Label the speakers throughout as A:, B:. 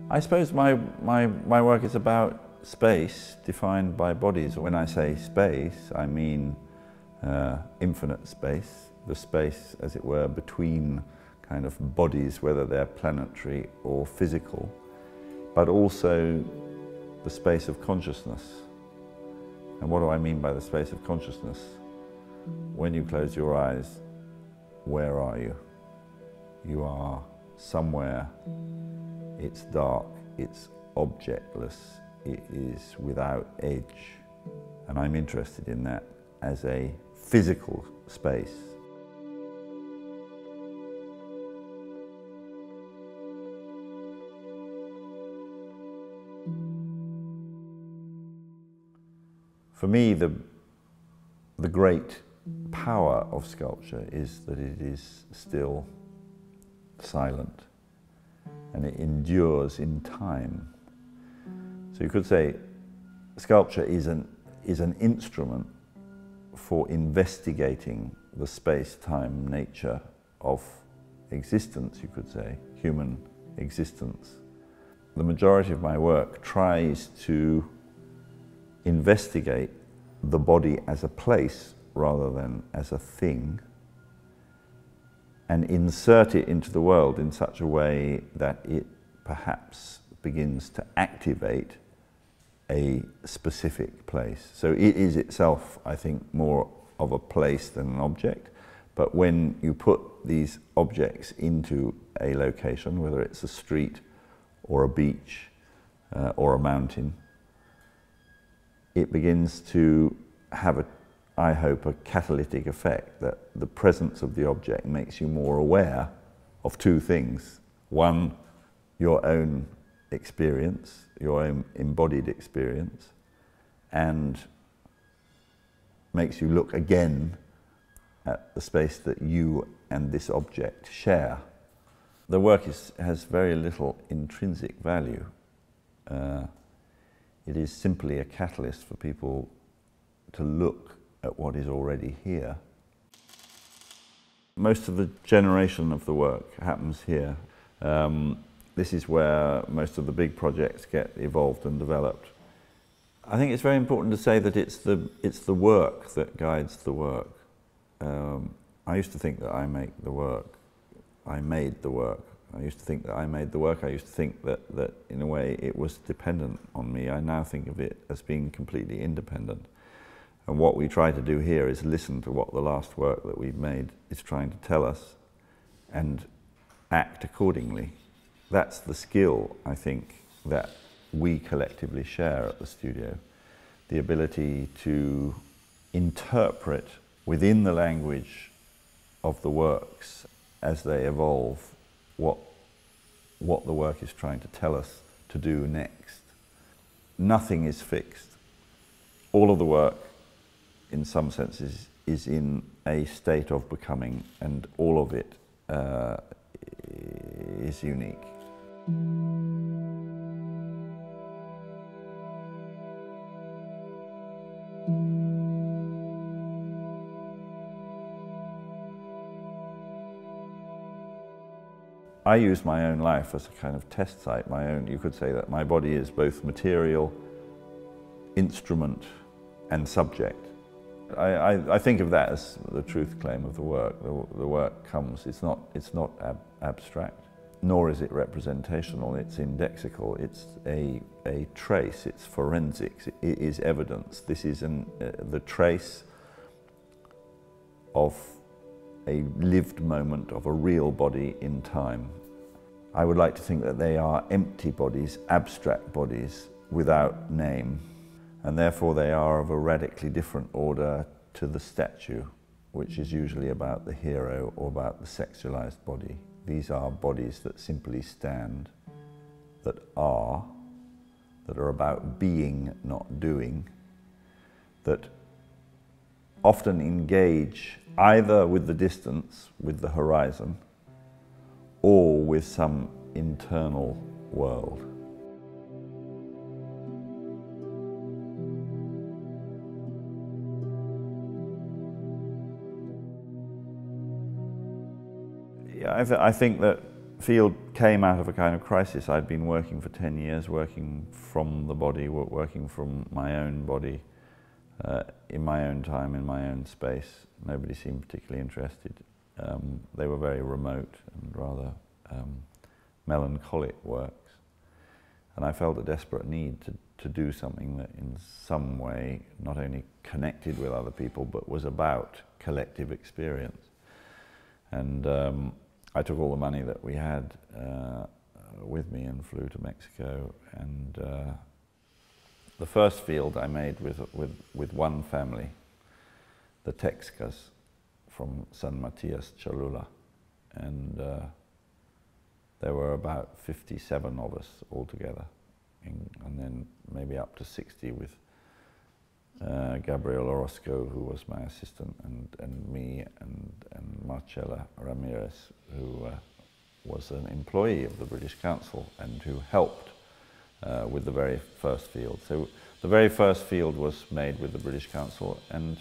A: I suppose my work is about space defined by bodies. When I say space, I mean infinite space, the space, as it were, between kind of bodies, whether they're planetary or physical, but also the space of consciousness. And what do I mean by the space of consciousness? When you close your eyes, where are you? You are somewhere. It's dark, it's objectless, it is without edge. And I'm interested in that as a physical space. For me, the great power of sculpture is that it is still silent and it endures in time. So you could say sculpture is an instrument for investigating the space-time nature of existence, you could say, human existence. The majority of my work tries to investigate the body as a place rather than as a thing, and insert it into the world in such a way that it perhaps begins to activate a specific place. So it is itself, I think, more of a place than an object, but when you put these objects into a location, whether it's a street or a beach or a mountain, it begins to have, I hope, a catalytic effect, that the presence of the object makes you more aware of two things. One, your own experience, your own embodied experience, and makes you look again at the space that you and this object share. The work has very little intrinsic value. It is simply a catalyst for people to look at what is already here. Most of the generation of the work happens here. This is where most of the big projects get evolved and developed. I think it's very important to say that it's the work that guides the work. I used to think that I make the work. I made the work. I used to think that I made the work. I used to think that in a way it was dependent on me. I now think of it as being completely independent. And what we try to do here is listen to what the last work that we've made is trying to tell us and act accordingly. That's the skill, I think, that we collectively share at the studio. The ability to interpret within the language of the works as they evolve what the work is trying to tell us to do next. Nothing is fixed. All of the work, in some senses, is in a state of becoming, and all of it is unique. I use my own life as a kind of test site. You could say that my body is both material, instrument, and subject. I think of that as the truth claim of the work. The work comes, it's not abstract, nor is it representational, it's indexical, it's a trace, it's forensics, it is evidence. This is the trace of a lived moment of a real body in time. I would like to think that they are empty bodies, abstract bodies, without name, and therefore they are of a radically different order to the statue, which is usually about the hero or about the sexualized body. These are bodies that simply stand, that are about being, not doing, that often engage either with the distance, with the horizon, or with some internal world. Yeah, I think that field came out of a kind of crisis. I'd been working for 10 years, working from the body, working from my own body, in my own time, in my own space. Nobody seemed particularly interested. They were very remote and rather melancholic works. And I felt a desperate need to do something that in some way not only connected with other people, but was about collective experience. And I took all the money that we had with me and flew to Mexico. And the first field I made with one family, the Texcas from San Matias, Cholula. And there were about 57 of us altogether, and then maybe up to 60 with Gabriel Orozco, who was my assistant, and me, and Marcela Ramirez, who was an employee of the British Council and who helped with the very first field. So the very first field was made with the British Council, and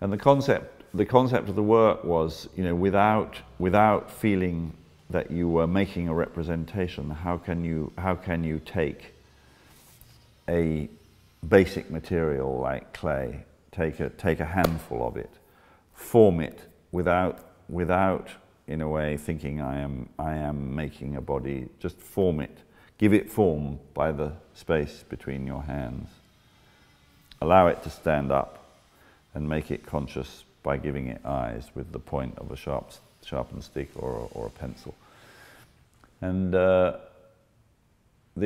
A: the concept of the work was, you know, without feeling that you were making a representation, how can you take a basic material like clay, take a handful of it, form it without in a way thinking I am making a body, just form it, give it form by the space between your hands, allow it to stand up and make it conscious by giving it eyes with the point of a sharpened stick or a pencil. And the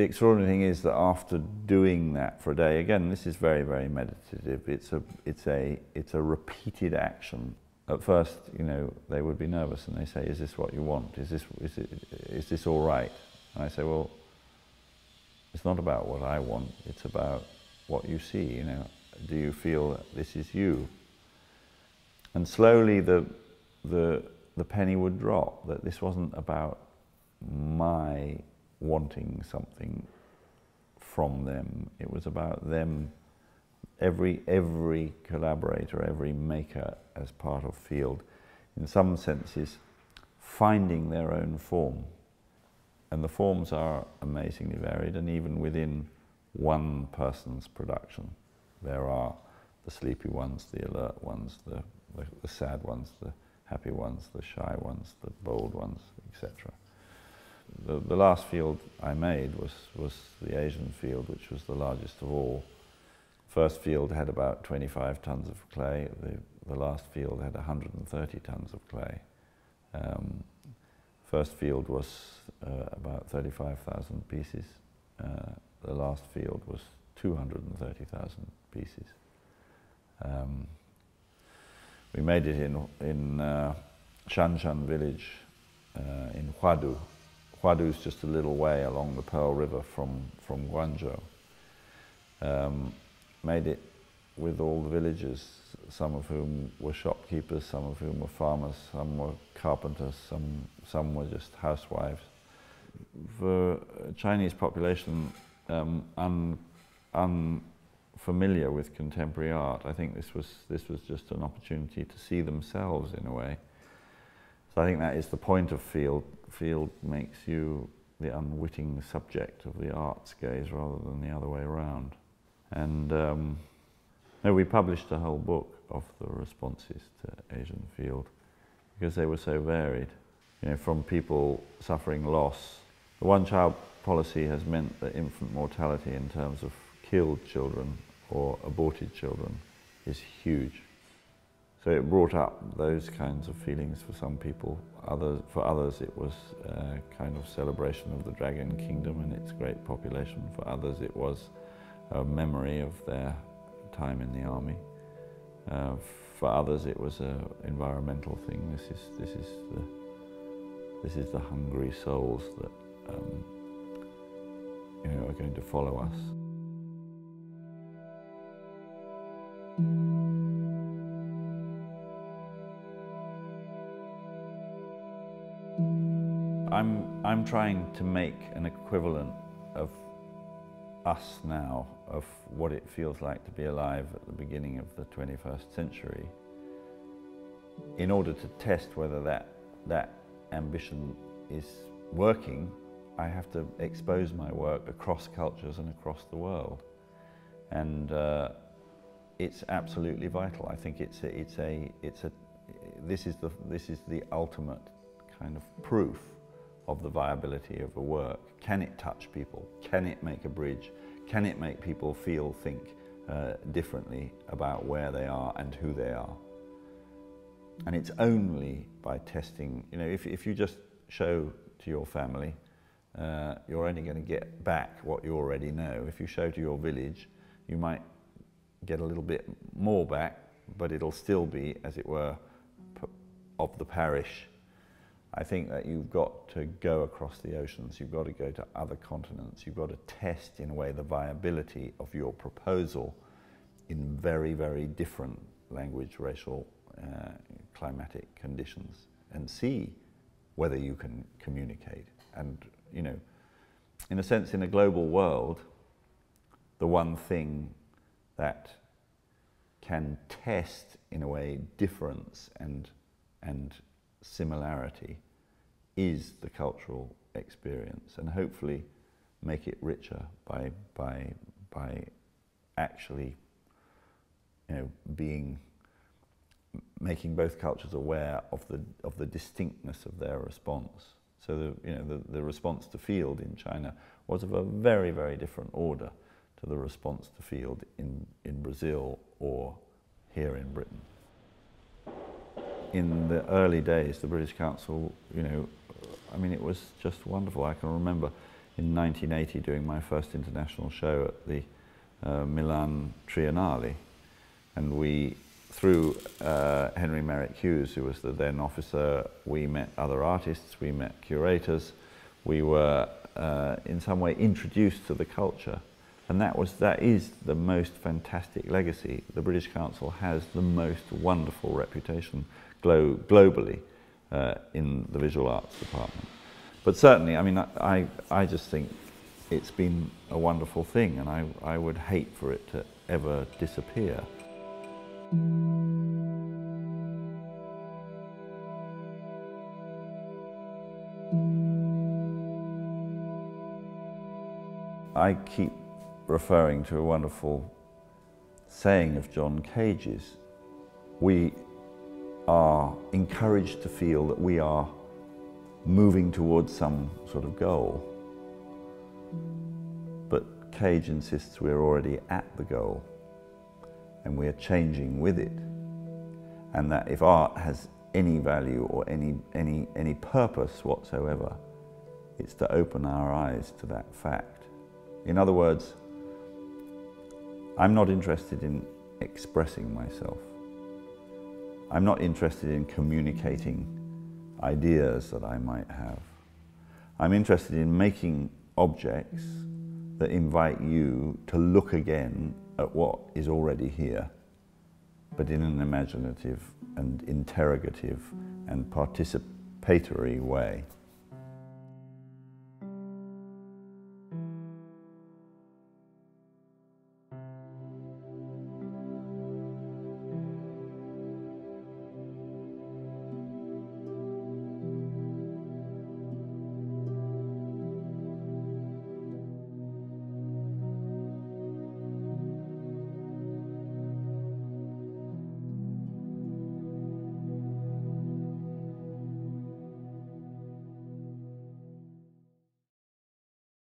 A: extraordinary thing is that after doing that for a day, again, this is very, very meditative. It's a repeated action. At first, you know, they would be nervous and they say, "Is this what you want? Is this all right?" And I say, "Well, it's not about what I want. It's about what you see. You know, do you feel that this is you?" And slowly, the penny would drop. That this wasn't about my wanting something from them. It was about them, every collaborator, every maker as part of field, in some senses, finding their own form. And the forms are amazingly varied, and even within one person's production, there are the sleepy ones, the alert ones, the sad ones, the happy ones, the shy ones, the bold ones, etc. The last field I made was the Asian field, which was the largest of all. First field had about 25 tons of clay. The last field had 130 tons of clay. First field was about 35,000 pieces. The last field was 230,000 pieces. We made it in Shanshan village in Huadu. Huadu is just a little way along the Pearl River from Guangzhou. Made it with all the villagers, some of whom were shopkeepers, some of whom were farmers, some were carpenters, some were just housewives. For a Chinese population unfamiliar with contemporary art, I think this was just an opportunity to see themselves in a way. So I think that is the point of field. Field makes you the unwitting subject of the art's gaze rather than the other way around. And we published a whole book of the responses to Asian field because they were so varied. You know, from people suffering loss. The one-child policy has meant that infant mortality in terms of killed children or aborted children is huge. So it brought up those kinds of feelings for some people. For others it was a kind of celebration of the Dragon Kingdom and its great population. For others it was a memory of their time in the army. For others it was an environmental thing. This is the hungry souls that are going to follow us. I'm trying to make an equivalent of us now, of what it feels like to be alive at the beginning of the 21st century, in order to test whether that ambition is working, I have to expose my work across cultures and across the world. And it's absolutely vital. I think this is the ultimate kind of proof of the viability of a work. Can it touch people? Can it make a bridge? Can it make people feel, think differently about where they are and who they are? And it's only by testing, you know, if you just show to your family, you're only going to get back what you already know. If you show to your village, you might get a little bit more back, but it'll still be, as it were, of the parish. I think that you've got to go across the oceans, you've got to go to other continents, you've got to test, in a way, the viability of your proposal in very, very different language, racial, climatic conditions, and see whether you can communicate. And, you know, in a sense, in a global world, the one thing that can test, in a way, difference and similarity is the cultural experience, and hopefully make it richer by actually, you know, making both cultures aware of the distinctness of their response. So the response to field in China was of a very, very different order to the response to field in Brazil or here in Britain. In the early days, the British Council, you know, I mean, it was just wonderful. I can remember in 1980 doing my first international show at the Milan Triennale, and we, through Henry Merrick Hughes, who was the then officer, we met other artists, we met curators, we were in some way introduced to the culture. And that is the most fantastic legacy. The British Council has the most wonderful reputation globally in the visual arts department. But certainly, I mean, I just think it's been a wonderful thing, and I would hate for it to ever disappear. I keep referring to a wonderful saying of John Cage's. We are encouraged to feel that we are moving towards some sort of goal. But Cage insists we're already at the goal, and we are changing with it. And that if art has any value or any purpose whatsoever, it's to open our eyes to that fact. In other words, I'm not interested in expressing myself. I'm not interested in communicating ideas that I might have. I'm interested in making objects that invite you to look again at what is already here, but in an imaginative and interrogative and participatory way.